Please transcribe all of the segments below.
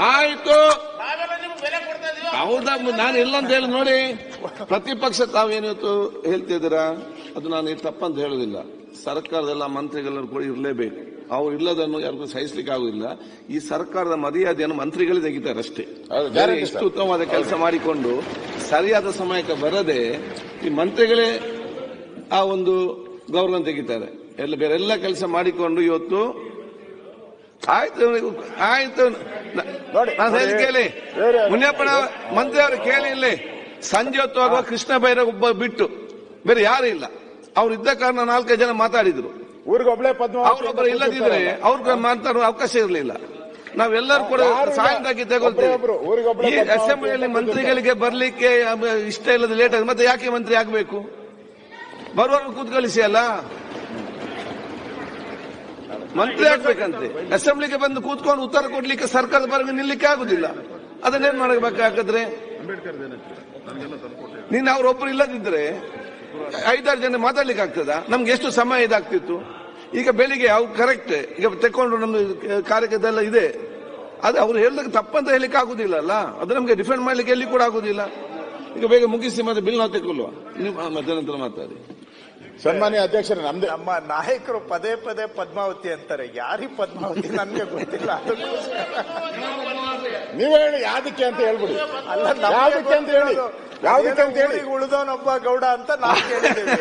ಆಯ್ತು, ಹೌದಾ? ನಾನು ಇಲ್ಲ ಅಂತ ಹೇಳಿ ನೋಡಿ, ಪ್ರತಿಪಕ್ಷ ತಾವೇನಿವತ್ತು ಹೇಳ್ತಿದ್ದೀರಾ ಅದು ನಾನು ತಪ್ಪಂತ ಹೇಳುದಿಲ್ಲ. ಸರ್ಕಾರದೆಲ್ಲ ಮಂತ್ರಿಗಳೆಲ್ಲರೂ ಕೂಡ ಇರಲೇಬೇಕು. ಅವ್ರು ಇಲ್ಲದನ್ನು ಯಾರಿಗೂ ಸಹಿಸಲಿಕ್ಕೆ ಆಗುದಿಲ್ಲ. ಈ ಸರ್ಕಾರದ ಮರ್ಯಾದೆಯನ್ನು ಮಂತ್ರಿಗಳೇ ತೆಗಿತಾರೆ ಅಷ್ಟೇ. ಇಷ್ಟು ಉತ್ತಮವಾದ ಕೆಲಸ ಮಾಡಿಕೊಂಡು ಸರಿಯಾದ ಸಮಯಕ್ಕೆ ಬರದೆ ಈ ಮಂತ್ರಿಗಳೇ ಆ ಒಂದು ಗೌರವ ತೆಗಿತಾರೆ. ಬೇರೆಲ್ಲ ಕೆಲಸ ಮಾಡಿಕೊಂಡು ಇವತ್ತು ಆಯ್ತು ನೋಡಿ, ಕೇಳಿ ಮುನಿಯಪ್ಪನ ಮಂತ್ರಿ ಅವರು ಕೇಳಿ, ಇಲ್ಲಿ ಸಂಜೆ ಹೊತ್ತು ಆಗುವ ಕೃಷ್ಣ ಬೈರಾಗ್ ಒಬ್ಬ ಬಿಟ್ಟು ಬೇರೆ ಯಾರು ಇಲ್ಲ. ಅವ್ರು ಇದ್ದ ಕಾರಣ 4 ಜನ ಮಾತಾಡಿದ್ರು. ಊರಿಗೊಬ್ಳೆ ಅವ್ರೊಬ್ಬರು ಇಲ್ಲದಿದ್ರೆ ಅವ್ರಿಗೆ ಮಾತಾಡುವ ಅವಕಾಶ ಇರಲಿಲ್ಲ. ನಾವೆಲ್ಲರೂ ಕೂಡ ಸಾಯಂಕಾಲ ತಗೊಳ್ತೇವೆ. ಈ ಅಸೆಂಬ್ಲಿಯಲ್ಲಿ ಮಂತ್ರಿಗಳಿಗೆ ಬರ್ಲಿಕ್ಕೆ ಇಷ್ಟ ಇಲ್ಲದ ಲೇಟ್ ಆಗಿದೆ, ಮತ್ತೆ ಯಾಕೆ ಮಂತ್ರಿ ಆಗಬೇಕು? ಬರುವವರು ಕೂತ್ಕಳಿಸಿ ಅಲ್ಲ, ಮಂತ್ರಿ ಆಗ್ಬೇಕಂತೆ. ಅಸೆಂಬ್ಲಿಗೆ ಬಂದು ಕೂತ್ಕೊಂಡು ಉತ್ತರ ಕೊಡ್ಲಿಕ್ಕೆ ಸರ್ಕಾರದ ಪರವಾಗಿ ನಿಲ್ಲಕ್ಕೆ ಆಗುದಿಲ್ಲ. ಅದನ್ನೇನ್ ಮಾಡಬೇಕಾದ್ರೆ ನೀನು ಅವರೊಬ್ಬರು ಇಲ್ಲದಿದ್ರೆ 5-6 ಜನ ಮಾತಾಡ್ಲಿಕ್ಕೆ ಆಗ್ತದ? ನಮ್ಗೆ ಎಷ್ಟು ಸಮಯ ಇದಾಗ್ತಿತ್ತು. ಈಗ ಬೆಳಿಗ್ಗೆ ಅವ್ರು ಕರೆಕ್ಟ್ ಈಗ ತೆಕ್ಕೊಂಡು ನಮ್ದು ಕಾರ್ಯಕ್ರಮದೆಲ್ಲ ಇದೆ. ಅದು ಅವ್ರು ಹೇಳಿದಾಗ ತಪ್ಪಂತ ಹೇಳಿಕ್ಕೆ ಆಗುದಿಲ್ಲ ಅಲ್ಲ, ಅದು ನಮ್ಗೆ ಡಿಫೆಂಡ್ ಮಾಡ್ಲಿಕ್ಕೆ ಎಲ್ಲಿ ಕೂಡ ಆಗುದಿಲ್ಲ. ಈಗ ಬೇಗ ಮುಗಿಸಿ ಮತ್ತೆ ಬಿಲ್ ನಾವು ತೆಗೊಳ್ಳುವ. ನೀವು ಮಧ್ಯಾಹ್ನ ಮಾತಾಡಿ. ಸನ್ಮಾನ್ಯ ಅಧ್ಯಕ್ಷರೇ, ನಮ್ಮ ನಾಯಕರು ಪದೇ ಪದೇ ಪದ್ಮಾವತಿ ಅಂತಾರೆ. ಯಾರಿಗೆ ಪದ್ಮಾವತಿ ನನ್ಗೆ ಗೊತ್ತಿಲ್ಲ. ನೀವೇ ಹೇಳಿ ಯಾವ್ದಕ್ಕೆ ಅಂತ ಹೇಳ್ಬಿಡಿ. ಅಲ್ಲ, ಯಾವ್ದಕ್ಕೆ ಅಂತ ಹೇಳಿ, ಯಾವ್ದಕ್ಕೆ ಅಂತ ಹೇಳಿ. ಉಳಿದವನೊಬ್ಬ ಗೌಡ ಅಂತ ನಾವು ಕೇಳಿದ್ದೀವಿ.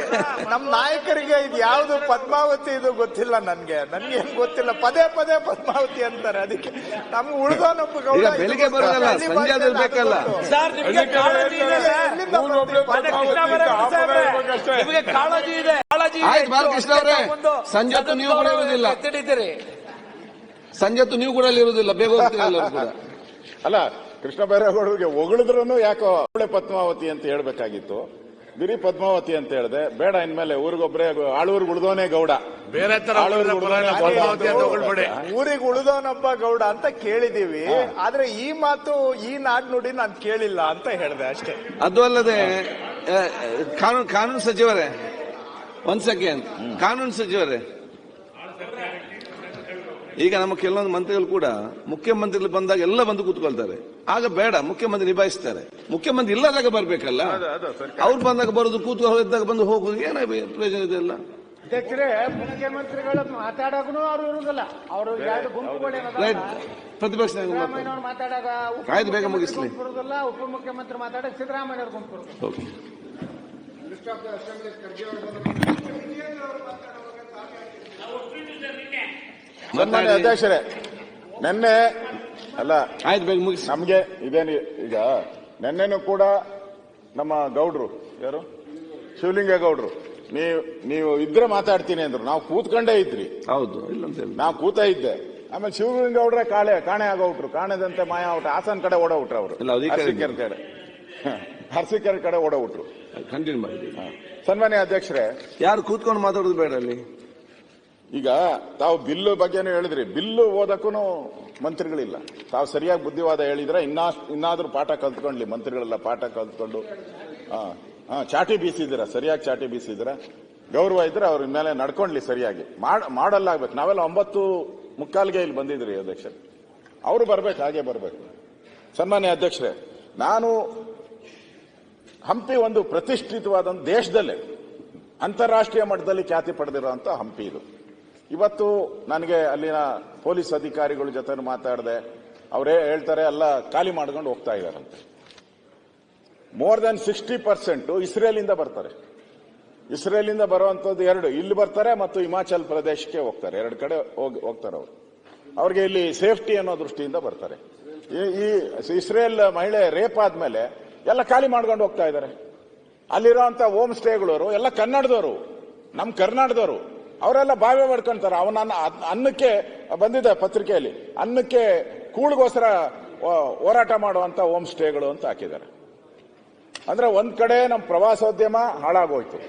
ನಮ್ ನಾಯಕರಿಗೆ ಇದು ಯಾವ್ದು ಪದ್ಮಾವತಿ ಇದು ಗೊತ್ತಿಲ್ಲ. ನನ್ಗೆ ಏನ್ ಗೊತ್ತಿಲ್ಲ. ಪದೇ ಪದೇ ಪದ್ಮಾವತಿ ಅಂತಾರೆ. ಅದಕ್ಕೆ ನಮ್ಗೆ ಉಳಿದವನೊಬ್ಬ ಗೌಡ ಬೆಳಿಗ್ಗೆ ಬರೋದಲ್ಲ, ಸಂಜೆ ಬೇಕಲ್ಲ. ಕಾಳಜಿ ಇದೆ. ಬಾಲಕೃಷ್ಣ ಅವರೇ, ಸಂಜೆ ಹೊತ್ತು ನೀವು ಕೂಡ ಇರುವುದಿಲ್ಲ. ಸಂಜೆ ಹೊತ್ತು ನೀವು ಕೂಡ ಅಲ್ಲಿ ಇರುವುದಿಲ್ಲ, ಬೇಗ ಹೋಗ್ತೀರಿ ಎಲ್ಲರೂ ಕೂಡ. ಅಲ್ಲ, ಕೃಷ್ಣ ಬೈರೇಗೌಡರಿಗೆ ಹೊಗಳಿದ್ರು ಯಾಕೋ ಪದ್ಮಾವತಿ ಅಂತ ಹೇಳ್ಬೇಕಾಗಿತ್ತು. ಬಿರಿ ಪದ್ಮಾವತಿ ಅಂತ ಹೇಳಿದೆ. ಬೇಡ, ಇನ್ಮೇಲೆ ಊರಿಗೊಬ್ಬರೇ ಆಳೂರಿಗೆ ಉಳಿದವನೇ ಗೌಡ, ಬೇರೆ ಊರಿಗೆ ಉಳಿದವನೊಬ್ಬ ಗೌಡ ಅಂತ ಕೇಳಿದೀವಿ. ಆದ್ರೆ ಈ ಮಾತು, ಈ ನಾಡ್ನುಡಿ ನಾನು ಕೇಳಿಲ್ಲ ಅಂತ ಹೇಳಿದೆ ಅಷ್ಟೇ. ಅದು ಅಲ್ಲದೆ ಕಾನೂನು ಸಚಿವರೇ, ಒಂದ್ ಸೆಕೆಂಡ್, ಕಾನೂನು ಸಚಿವರೇ, ಈಗ ನಮ್ಮ ಕೆಲವೊಂದು ಮಂತ್ರಿಗಳು ಕೂಡ ಮುಖ್ಯಮಂತ್ರಿಗಳು ಬಂದಾಗ ಎಲ್ಲ ಬಂದು ಕೂತ್ಕೊಳ್ತಾರೆ. ಆಗ ಬೇಡ, ಮುಖ್ಯಮಂತ್ರಿ ನಿಭಾಯಿಸ್ತಾರೆ. ಮುಖ್ಯಮಂತ್ರಿ ಇಲ್ಲದಾಗ ಬರ್ಬೇಕಲ್ಲ, ಅವ್ರು ಬಂದಾಗ ಬರೋದು, ಕೂತ್ಕೊಳ್ಳಿದ್ದಾಗ ಬಂದು ಹೋಗುದು, ಏನ ಪ್ರಯೋಜನ ಇದೆಲ್ಲ. ಅಧ್ಯಕ್ಷರೇ, ಮುಖ್ಯಮಂತ್ರಿಗಳು ಮಾತಾಡೋನು ಅವ್ರು ಇರುವುದಿಲ್ಲ. ಅವರು ಪ್ರತಿಪಕ್ಷ ಮಾತಾಡಾಗ ಆಯ್ತು, ಬೇಗ ಮುಗಿಸ್ಲಿ. ಉಪಮುಖ್ಯಮಂತ್ರಿ ಮಾತಾಡಕ್ ಸಿದ್ದರಾಮಯ್ಯ ಅವ್ರು ಗುಂಪು. ಸನ್ಮಾನ್ಯ ಅಧ್ಯಕ್ಷರೇ, ನಿನ್ನೆ ಅಲ್ಲ, ಆಯ್ತು, ಬೇಗ ಮುಗಿಸಿ. ನಮ್ಗೆ ಇದೇನು ಈಗ ನಿನ್ನೆನೂ ಕೂಡ ನಮ್ಮ ಗೌಡ್ರು, ಯಾರು ಶಿವಲಿಂಗೇಗೌಡರು, ನೀವು ಇದ್ರೆ ಮಾತಾಡ್ತೀನಿ ಅಂದ್ರು. ನಾವು ಕೂತ್ಕೊಂಡೇ ಇದ್ರಿ. ಹೌದು, ಇಲ್ಲ ಅಂತ ಹೇಳಿ ನಾವು ಕೂತ ಇದ್ದೆ. ಆಮೇಲೆ ಶಿವಲಿಂಗೇಗೌಡ್ರೆ ಕಾಣೆ ಆಗೋಗ್ಬಿಟ್ರು. ಕಾಣೆದಂತೆ ಮಾಯ ಔಟ್. ಹಾಸನ್ ಕಡೆ ಓಡೋಗ್ಬಿಟ್ರು. ಅವರು ಅರಸೀಕೆರೆ ಕಡೆ ಓಡೋಗ್ಬಿಟ್ರು. ಕಂಟಿನ್ಯೂ ಮಾಡಿ. ಸನ್ಮಾನ್ಯ ಅಧ್ಯಕ್ಷರೇ, ಯಾರು ಕೂತ್ಕೊಂಡು ಮಾತಾಡೋದು ಬೇಡ ಅಲ್ಲಿ. ಈಗ ತಾವು ಬಿಲ್ಲು ಬಗ್ಗೆನೂ ಹೇಳಿದ್ರಿ. ಬಿಲ್ಲು ಓದಕ್ಕೂ ಮಂತ್ರಿಗಳಿಲ್ಲ. ತಾವು ಸರಿಯಾಗಿ ಬುದ್ಧಿವಾದ ಹೇಳಿದ್ರೆ ಇನ್ನಾದ್ರೂ ಪಾಠ ಕಲ್ತ್ಕೊಂಡ್ಲಿ. ಮಂತ್ರಿಗಳೆಲ್ಲ ಪಾಠ ಕಲ್ತ್ಕೊಂಡು ಚಾಟಿ ಬೀಸಿದ್ದೀರ, ಸರಿಯಾಗಿ ಚಾಟಿ ಬೀಸಿದ್ದೀರ. ಗೌರವ ಇದ್ರೆ ಅವ್ರ ಮೇಲೆ ನಡ್ಕೊಂಡ್ಲಿ ಸರಿಯಾಗಿ. ಮಾಡಲ್ಲಾಗ್ಬೇಕು. ನಾವೆಲ್ಲ 9:45 ಇಲ್ಲಿ ಬಂದಿದ್ರಿ ಅಧ್ಯಕ್ಷರೇ. ಅವರು ಬರ್ಬೇಕು, ಹಾಗೆ ಬರ್ಬೇಕು. ಸನ್ಮಾನ್ಯ ಅಧ್ಯಕ್ಷರೇ, ನಾನು ಹಂಪಿ ಒಂದು ಪ್ರತಿಷ್ಠಿತವಾದ ದೇಶದಲ್ಲೇ ಅಂತಾರಾಷ್ಟ್ರೀಯ ಮಟ್ಟದಲ್ಲಿ ಖ್ಯಾತಿ ಪಡೆದಿರುವಂತಹ ಹಂಪಿ ಇದು. ಇವತ್ತು ನನಗೆ ಅಲ್ಲಿನ ಪೊಲೀಸ್ ಅಧಿಕಾರಿಗಳ ಜೊತೆ ಮಾತಾಡಿದೆ. ಅವರೇ ಹೇಳ್ತಾರೆ ಎಲ್ಲ ಖಾಲಿ ಮಾಡ್ಕೊಂಡು ಹೋಗ್ತಾ ಇದಾರಂತೆ. ಮೋರ್ ದನ್ 60% ಇಸ್ರೇಲಿಂದ ಬರ್ತಾರೆ. ಇಸ್ರೇಲಿಂದ ಬರುವಂತದ್ದು 2 ಇಲ್ಲಿ ಬರ್ತಾರೆ ಮತ್ತು ಹಿಮಾಚಲ್ ಪ್ರದೇಶಕ್ಕೆ ಹೋಗ್ತಾರೆ. 2 ಕಡೆ ಹೋಗ್ತಾರೆ ಅವರು. ಅವ್ರಿಗೆ ಇಲ್ಲಿ ಸೇಫ್ಟಿ ಅನ್ನೋ ದೃಷ್ಟಿಯಿಂದ ಬರ್ತಾರೆ. ಈ ಇಸ್ರೇಲ್ ಮಹಿಳೆ ರೇಪ್ ಆದ್ಮೇಲೆ ಎಲ್ಲ ಖಾಲಿ ಮಾಡ್ಕೊಂಡು ಹೋಗ್ತಾ ಇದ್ದಾರೆ. ಅಲ್ಲಿರುವಂತ ಹೋಮ್ ಸ್ಟೇಗಳವರು ಎಲ್ಲ ಕನ್ನಡದವರು, ನಮ್ಮ ಕರ್ನಾಟಕದವರು. ಅವರೆಲ್ಲ ಬಾವೆ ಮಾಡ್ಕೊಂತಾರೆ. ಅವನ ಅನ್ನಕ್ಕೆ ಬಂದಿದೆ ಪತ್ರಿಕೆಯಲ್ಲಿ, ಅನ್ನಕ್ಕೆ ಕೂಳಿಗೋಸ್ಕರ ಹೋರಾಟ ಮಾಡುವಂತ ಹೋಮ್ ಸ್ಟೇಗಳು ಅಂತ ಹಾಕಿದ್ದಾರೆ. ಅಂದ್ರೆ ಒಂದ್ ಕಡೆ ನಮ್ಮ ಪ್ರವಾಸೋದ್ಯಮ ಹಾಳಾಗೋಯ್ತು,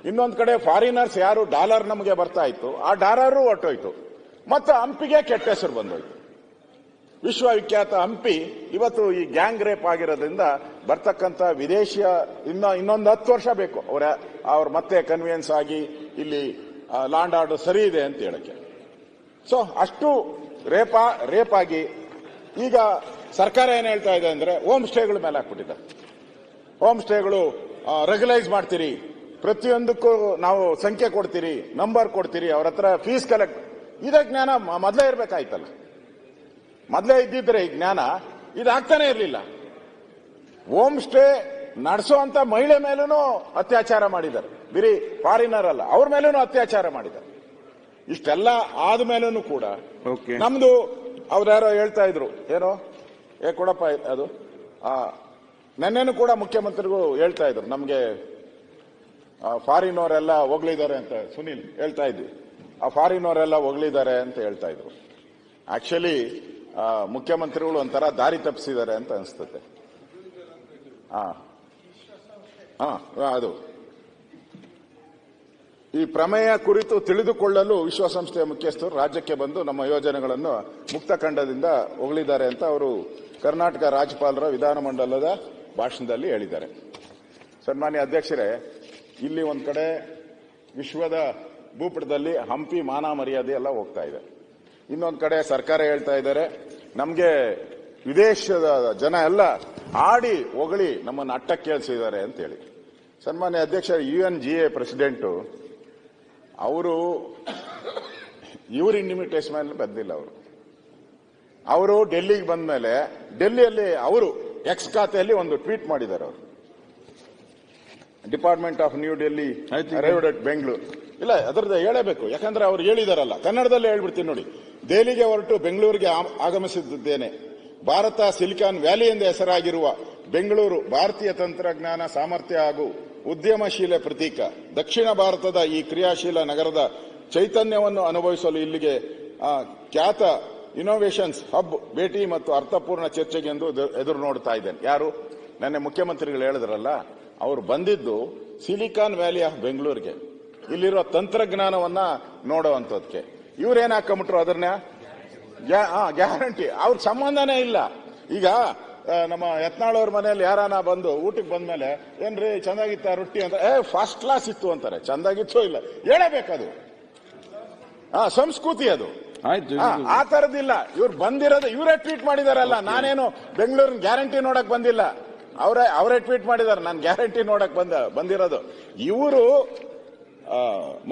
ಇನ್ನೊಂದ್ ಕಡೆ ಫಾರಿನರ್ಸ್ ಯಾರು ಡಾಲರ್ ನಮಗೆ ಬರ್ತಾ ಇತ್ತು, ಆ ಡಾಲರ್ ಹೊರಟೋಯ್ತು. ಮತ್ತು ಹಂಪಿಗೆ ಕೆಟ್ಟ ಹೆಸರು ಬಂದೋಯ್ತು. ವಿಶ್ವವಿಖ್ಯಾತ ಹಂಪಿ ಇವತ್ತು ಈ ಗ್ಯಾಂಗ್ ರೇಪ್ ಆಗಿರೋದ್ರಿಂದ ಬರ್ತಕ್ಕಂಥ ವಿದೇಶಿಯ ಇನ್ನೊಂದು 10 ವರ್ಷ ಬೇಕು ಅವ್ರ ಮತ್ತೆ ಕನ್ವಿಯನ್ಸ್ ಆಗಿ ಇಲ್ಲಿ ಲಾಂಡ್ ಆರ್ಡರ್ ಸರಿ ಇದೆ ಅಂತ ಹೇಳಕ್ಕೆ. ಸೊ ಅಷ್ಟು ರೇಪ್ ಆಗಿ ಈಗ ಸರ್ಕಾರ ಏನ್ ಹೇಳ್ತಾ ಇದೆ ಅಂದ್ರೆ ಹೋಮ್ ಸ್ಟೇಗಳ ಮೇಲೆ ಹಾಕ್ಬಿಟ್ಟಿದೆ. ಹೋಮ್ ಸ್ಟೇಗಳು ರೆಗ್ಯುಲೈಸ್ ಮಾಡ್ತೀರಿ, ಪ್ರತಿಯೊಂದಕ್ಕೂ ನಾವು ಸಂಖ್ಯೆ ಕೊಡ್ತೀರಿ, ನಂಬರ್ ಕೊಡ್ತೀರಿ, ಅವ್ರ ಹತ್ರ ಫೀಸ್ ಕಲೆಕ್ಟ್. ಇದೇ ಜ್ಞಾನ ಮೊದಲೇ ಇರ್ಬೇಕಾಯ್ತಲ್ಲ. ಮೊದಲೇ ಇದ್ದಿದ್ರೆ ಈ ಜ್ಞಾನ ಇದಾಗ್ತಾನೆ ಇರಲಿಲ್ಲ. ಹೋಮ್ ಸ್ಟೇ ನಡೆಸುವಂತ ಮಹಿಳೆ ಮೇಲೂ ಅತ್ಯಾಚಾರ ಮಾಡಿದ್ದಾರೆ, ಬರೀ ಫಾರಿನರ್ ಅಲ್ಲ, ಅವ್ರ ಮೇಲೂ ಅತ್ಯಾಚಾರ ಮಾಡಿದ್ದಾರೆ. ಇಷ್ಟೆಲ್ಲ ಆದ್ಮೇಲೂ ಕೂಡ ನಮ್ದು ಅವ್ರ್ಯಾರೋ ಹೇಳ್ತಾ ಇದ್ರು, ಏನೋ ಕೊಡಪ್ಪ ಅದು ನೆನ್ನೆನೂ ಕೂಡ ಮುಖ್ಯಮಂತ್ರಿಗಳು ಹೇಳ್ತಾ ಇದ್ರು, ನಮ್ಗೆ ಫಾರಿನ್ ಅವರೆಲ್ಲ ಹೊಗಳಿದ್ದಾರೆ ಅಂತ. ಸುನೀಲ್ ಹೇಳ್ತಾ ಇದ್ವಿ, ಆ ಫಾರಿನ್ ಅವರೆಲ್ಲ ಹೊಗಳಿದ್ದಾರೆ ಅಂತ ಹೇಳ್ತಾ ಇದ್ರು. ಆಕ್ಚುಲಿ ಮುಖ್ಯಮಂತ್ರಿಗಳು ಒಂಥರ ದಾರಿ ತಪ್ಪಿಸಿದ್ದಾರೆ ಅಂತ ಅನಿಸ್ತದೆ. ಅದು ಈ ಪ್ರಮೇಯ ಕುರಿತು ತಿಳಿದುಕೊಳ್ಳಲು ವಿಶ್ವಸಂಸ್ಥೆಯ ಮುಖ್ಯಸ್ಥರು ರಾಜ್ಯಕ್ಕೆ ಬಂದು ನಮ್ಮ ಯೋಜನೆಗಳನ್ನು ಮುಕ್ತಖಂಡದಿಂದ ಹೊಗಳಿದ್ದಾರೆ ಅಂತ ಅವರು ಕರ್ನಾಟಕ ರಾಜ್ಯಪಾಲರ ವಿಧಾನಮಂಡಲದ ಭಾಷಣದಲ್ಲಿ ಹೇಳಿದ್ದಾರೆ. ಸನ್ಮಾನ್ಯ ಅಧ್ಯಕ್ಷರೇ, ಇಲ್ಲಿ ಒಂದ್ ಕಡೆ ವಿಶ್ವದ ಭೂಪಟದಲ್ಲಿ ಹಂಪಿ ಮಾನ ಮರ್ಯಾದೆ ಎಲ್ಲ ಹೋಗ್ತಾ ಇದೆ. ಇನ್ನೊಂದ್ ಕಡೆ ಸರ್ಕಾರ ಹೇಳ್ತಾ ಇದ್ದಾರೆ ನಮ್ಗೆ ವಿದೇಶದ ಜನ ಎಲ್ಲ ಆಡಿ ಹೊಗಳಿ ನಮ್ಮನ್ನು ಅಟ್ಟಕ್ಕೇಳಿಸಿದ್ದಾರೆ ಅಂತ ಹೇಳಿ. ಸನ್ಮಾನ್ಯ ಅಧ್ಯಕ್ಷ, UNGA ಪ್ರೆಸಿಡೆಂಟು ಅವರು ಇವ್ರ ಇನ್ವಿಟೇಷನ್ ಮೇಲೆ ಬಂದಿಲ್ಲ. ಅವರು ಡೆಲ್ಲಿಗೆ ಬಂದ ಮೇಲೆ ಡೆಲ್ಲಿಯಲ್ಲಿ ಅವರು ಎಕ್ಸ್ ಖಾತೆಯಲ್ಲಿ ಒಂದು ಟ್ವೀಟ್ ಮಾಡಿದ್ದಾರೆ. ಅವರು department of new Delhi arrived at Bengaluru. ಇಲ್ಲ, ಅದರದ್ದು ಹೇಳಬೇಕು, ಯಾಕಂದ್ರೆ ಅವ್ರು ಹೇಳಿದಾರಲ್ಲ. ಕನ್ನಡದಲ್ಲೇ ಹೇಳ್ಬಿಡ್ತೀನಿ ನೋಡಿ. ದೆಹಲಿಗೆ ಹೊರಟು ಬೆಂಗಳೂರಿಗೆ ಆಗಮಿಸಿದ್ದೇನೆ. ಭಾರತ ಸಿಲಿಕಾನ್ ವ್ಯಾಲಿ ಎಂದು ಹೆಸರಾಗಿರುವ ಬೆಂಗಳೂರು ಭಾರತೀಯ ತಂತ್ರಜ್ಞಾನ ಸಾಮರ್ಥ್ಯ ಹಾಗೂ ಉದ್ಯಮಶೀಲ ಪ್ರತೀಕ. ದಕ್ಷಿಣ ಭಾರತದ ಈ ಕ್ರಿಯಾಶೀಲ ನಗರದ ಚೈತನ್ಯವನ್ನು ಅನುಭವಿಸಲು ಇಲ್ಲಿಗೆ ಖ್ಯಾತ ಇನ್ನೋವೇಷನ್ಸ್ ಹಬ್ ಭೇಟಿ ಮತ್ತು ಅರ್ಥಪೂರ್ಣ ಚರ್ಚೆಗೆ ಎಂದು ಎದುರು ನೋಡ್ತಾ ಇದ್ದೇನೆ. ಯಾರು? ನನ್ನ ಮುಖ್ಯಮಂತ್ರಿಗಳು ಹೇಳಿದ್ರಲ್ಲ, ಅವರು ಬಂದಿದ್ದು ಸಿಲಿಕಾನ್ ವ್ಯಾಲಿ ಆಫ್ ಬೆಂಗಳೂರಿಗೆ, ಇಲ್ಲಿರುವ ತಂತ್ರಜ್ಞಾನವನ್ನ ನೋಡುವಂತದಕ್ಕೆ. ಇವ್ರೇನ್ ಹಾಕೊಂಬಿಟ್ರು ಅದನ್ನ ಗ್ಯಾರಂಟಿ. ಅವ್ರ ಸಂಬಂಧನೇ ಇಲ್ಲ. ಈಗ ನಮ್ಮ ಯತ್ನಾಳ್ ಅವ್ರ ಮನೆಯಲ್ಲಿ ಯಾರಾನ ಬಂದು ಊಟಕ್ಕೆ ಬಂದ್ಮೇಲೆ ಏನ್ರಿ ಚಂದಾಗಿತ್ತ ರೊಟ್ಟಿ ಅಂತ, ಫಸ್ಟ್ ಕ್ಲಾಸ್ ಇತ್ತು ಅಂತಾರೆ. ಚಂದಾಗಿತ್ತೋ ಇಲ್ಲ ಹೇಳಬೇಕದು, ಸಂಸ್ಕೃತಿ ಅದು. ಆ ತರದಿಲ್ಲ. ಇವ್ರು ಬಂದಿರೋದು ಇವರೇ ಟ್ವೀಟ್ ಮಾಡಿದಾರಲ್ಲ. ನಾನೇನು ಬೆಂಗಳೂರಿನ ಗ್ಯಾರಂಟಿ ನೋಡಕ್ ಬಂದಿಲ್ಲ, ಅವರೇ ಟ್ವೀಟ್ ಮಾಡಿದ್ದಾರೆ. ನಾನು ಗ್ಯಾರಂಟಿ ನೋಡಕ್ ಬಂದಿರೋದು. ಇವರು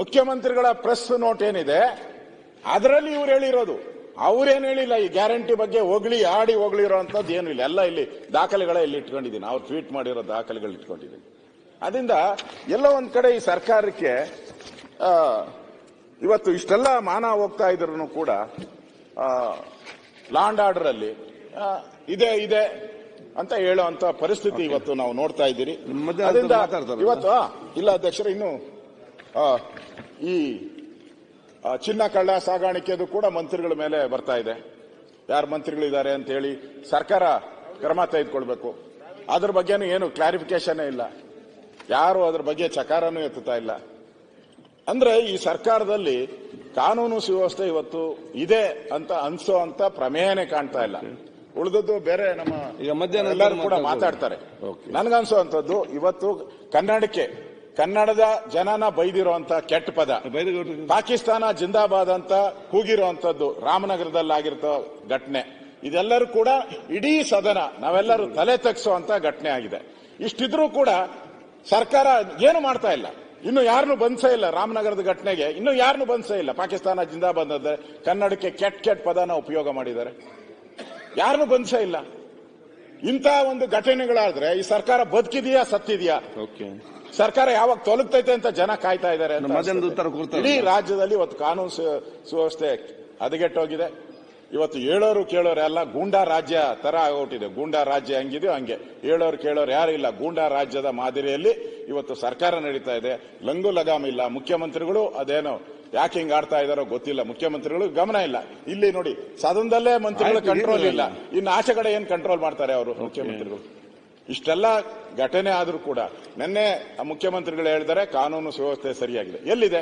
ಮುಖ್ಯಮಂತ್ರಿಗಳ ಪ್ರೆಸ್ ನೋಟ್ ಏನಿದೆ ಅದರಲ್ಲಿ ಇವ್ರು ಹೇಳಿರೋದು. ಅವ್ರೇನು ಹೇಳಿಲ್ಲ ಈ ಗ್ಯಾರಂಟಿ ಬಗ್ಗೆ ಹೊಗಳಿ ಆಡಿ ಹೊಗಳಿರೋಂಥದ್ದು ಏನು ಇಲ್ಲ. ಎಲ್ಲ ಇಲ್ಲಿ ದಾಖಲೆಗಳೇ ಇಲ್ಲಿ ಇಟ್ಕೊಂಡಿದ್ದೀನಿ, ಅವ್ರು ಟ್ವೀಟ್ ಮಾಡಿರೋ ದಾಖಲೆಗಳು ಇಟ್ಕೊಂಡಿದ್ದೀನಿ. ಅದರಿಂದ ಎಲ್ಲೋ ಒಂದ್ ಕಡೆ ಈ ಸರ್ಕಾರಕ್ಕೆ ಇವತ್ತು ಇಷ್ಟೆಲ್ಲ ಮಾನ ಹೋಗ್ತಾ ಇದ್ರು ಕೂಡ ಲಾ ಅಂಡ್ ಆರ್ಡರ್ ಅಲ್ಲಿ ಇದೆ ಅಂತ ಹೇಳುವಂತ ಪರಿಸ್ಥಿತಿ ಇವತ್ತು ನಾವು ನೋಡ್ತಾ ಇದ್ದೀರಿ. ಅದರಿಂದ ಇವತ್ತು ಇಲ್ಲ ಅಧ್ಯಕ್ಷರೇ, ಇನ್ನು ಈ ಚಿನ್ನ ಕಳ್ಳ ಸಾಗಾಣಿಕೆದು ಕೂಡ ಮಂತ್ರಿಗಳ ಮೇಲೆ ಬರ್ತಾ ಇದೆ. ಯಾರು ಮಂತ್ರಿಗಳಿದ್ದಾರೆ ಅಂತ ಹೇಳಿ ಸರ್ಕಾರ ಕ್ರಮ ತೆಗೆದುಕೊಳ್ಬೇಕು. ಅದ್ರ ಬಗ್ಗೆನೂ ಏನು ಕ್ಲಾರಿಫಿಕೇಶನ್ ಇಲ್ಲ, ಯಾರು ಅದ್ರ ಬಗ್ಗೆ ಚಕಾರನೂ ಎತ್ತುತ್ತಾ ಇಲ್ಲ. ಅಂದ್ರೆ ಈ ಸರ್ಕಾರದಲ್ಲಿ ಕಾನೂನು ಸುವ್ಯವಸ್ಥೆ ಇವತ್ತು ಇದೆ ಅಂತ ಅನ್ಸೋ ಅಂತ ಪ್ರಮೇಯನೇ ಕಾಣ್ತಾ ಇಲ್ಲ. ಉಳಿದದ್ದು ಬೇರೆ ನಮ್ಮ ಎಲ್ಲರೂ ಕೂಡ ಮಾತಾಡ್ತಾರೆ. ನನ್ಗನ್ಸೋಂಥದ್ದು ಇವತ್ತು ಕನ್ನಡದ ಜನನ ಬೈದಿರುವಂತ ಕೆಟ್ಟ ಪದ ಪಾಕಿಸ್ತಾನ ಜಿಂದಾಬಾದ್ ಅಂತ ಕೂಗಿರುವಂತದ್ದು ರಾಮನಗರದಲ್ಲಾಗಿರೋ ಘಟನೆ, ಇದೆಲ್ಲರೂ ಕೂಡ ಇಡೀ ಸದನ ನಾವೆಲ್ಲರೂ ತಲೆ ತಗ್ಸುವಂತ ಘಟನೆ ಆಗಿದೆ. ಇಷ್ಟಿದ್ರೂ ಕೂಡ ಸರ್ಕಾರ ಏನು ಮಾಡ್ತಾ ಇಲ್ಲ. ಇನ್ನು ಯಾರನ್ನು ಬಂಧಿಸೇ ಇಲ್ಲ. ರಾಮನಗರದ ಘಟನೆಗೆ ಇನ್ನು ಯಾರನ್ನು ಬಂಧಿಸೇ ಇಲ್ಲ. ಪಾಕಿಸ್ತಾನ ಜಿಂದಾಬಾದ್ ಅಂದ್ರೆ ಕನ್ನಡಕ್ಕೆ ಕೆಟ್ಟ ಪದನ ಉಪಯೋಗ ಮಾಡಿದ್ದಾರೆ. ಯಾರನ್ನು ಬಂಧಿಸೇ ಇಲ್ಲ. ಇಂಥ ಒಂದು ಘಟನೆಗಳಾದ್ರೆ ಈ ಸರ್ಕಾರ ಬದುಕಿದೆಯಾ ಸತ್ತಿದೆಯಾ? ಸರ್ಕಾರ ಯಾವಾಗ ತೊಲಗ್ತೈತೆ ಅಂತ ಜನ ಕಾಯ್ತಾ ಇದ್ದಾರೆ. ಇಡೀ ರಾಜ್ಯದಲ್ಲಿ ಇವತ್ತು ಕಾನೂನು ಸುವ್ಯವಸ್ಥೆ ಹದಗೆಟ್ಟೋಗಿದೆ. ಇವತ್ತು ಹೇಳೋರು ಕೇಳೋರು ಎಲ್ಲ ಗೂಂಡಾ ರಾಜ್ಯ ತರ ಆಗೋಟಿದೆ. ಗೂಂಡಾ ರಾಜ್ಯ ಹೆಂಗಿದೆಯೋ ಹಂಗೆ ಹೇಳೋರು ಕೇಳೋರು ಯಾರು ಇಲ್ಲ. ಗೂಂಡಾ ರಾಜ್ಯದ ಮಾದರಿಯಲ್ಲಿ ಇವತ್ತು ಸರ್ಕಾರ ನಡೀತಾ ಇದೆ. ಲಂಗು ಲಗಾಮ್ ಇಲ್ಲ. ಮುಖ್ಯಮಂತ್ರಿಗಳು ಅದೇನೋ ಯಾಕೆ ಹಿಂಗ್ ಆಡ್ತಾ ಇದಾರೋ ಗೊತ್ತಿಲ್ಲ. ಮುಖ್ಯಮಂತ್ರಿಗಳು ಗಮನ ಇಲ್ಲ. ಇಲ್ಲಿ ನೋಡಿ, ಸದನದಲ್ಲೇ ಮಂತ್ರಿಗಳು ಕಂಟ್ರೋಲ್ ಇಲ್ಲ. ಇನ್ನು ಆಚೆ ಕಡೆ ಏನ್ ಕಂಟ್ರೋಲ್ ಮಾಡ್ತಾರೆ ಅವರು ಮುಖ್ಯಮಂತ್ರಿಗಳು? ಇಷ್ಟೆಲ್ಲ ಘಟನೆ ಆದ್ರೂ ಕೂಡ ನಿನ್ನೆ ಮುಖ್ಯಮಂತ್ರಿಗಳು ಹೇಳಿದರೆ ಕಾನೂನು ಸುವ್ಯವಸ್ಥೆ ಸರಿಯಾಗಿದೆ. ಎಲ್ಲಿದೆ?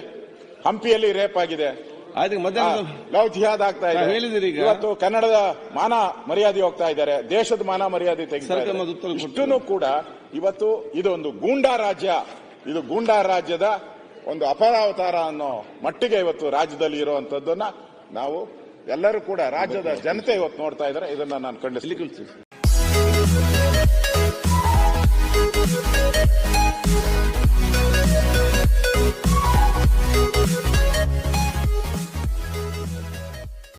ಹಂಪಿಯಲ್ಲಿ ರೇಪ್ ಆಗಿದೆ, ಲವ್ ಜಿಹಾದ್ ಆಗ್ತಾ ಇದೆ. ಇವತ್ತು ಕನ್ನಡದ ಮಾನ ಮರ್ಯಾದೆ ಹೋಗ್ತಾ ಇದ್ದಾರೆ, ದೇಶದ ಮಾನ ಮರ್ಯಾದೆ ತೆಗೆದು ಇಷ್ಟೂ ಕೂಡ ಇವತ್ತು ಇದೊಂದು ಗೂಂಡಾ ರಾಜ್ಯ. ಇದು ಗೂಂಡಾ ರಾಜ್ಯದ ಒಂದು ಅಪರಾವತಾರ ಅನ್ನೋ ಮಟ್ಟಿಗೆ ಇವತ್ತು ರಾಜ್ಯದಲ್ಲಿ ಇರುವಂತದ್ದನ್ನ ನಾವು ಎಲ್ಲರೂ ಕೂಡ ರಾಜ್ಯದ ಜನತೆ ಇವತ್ತು ನೋಡ್ತಾ ಇದ್ದಾರೆ. ಇದನ್ನ ನಾನು ಖಂಡಿಸ್ತೀನಿ.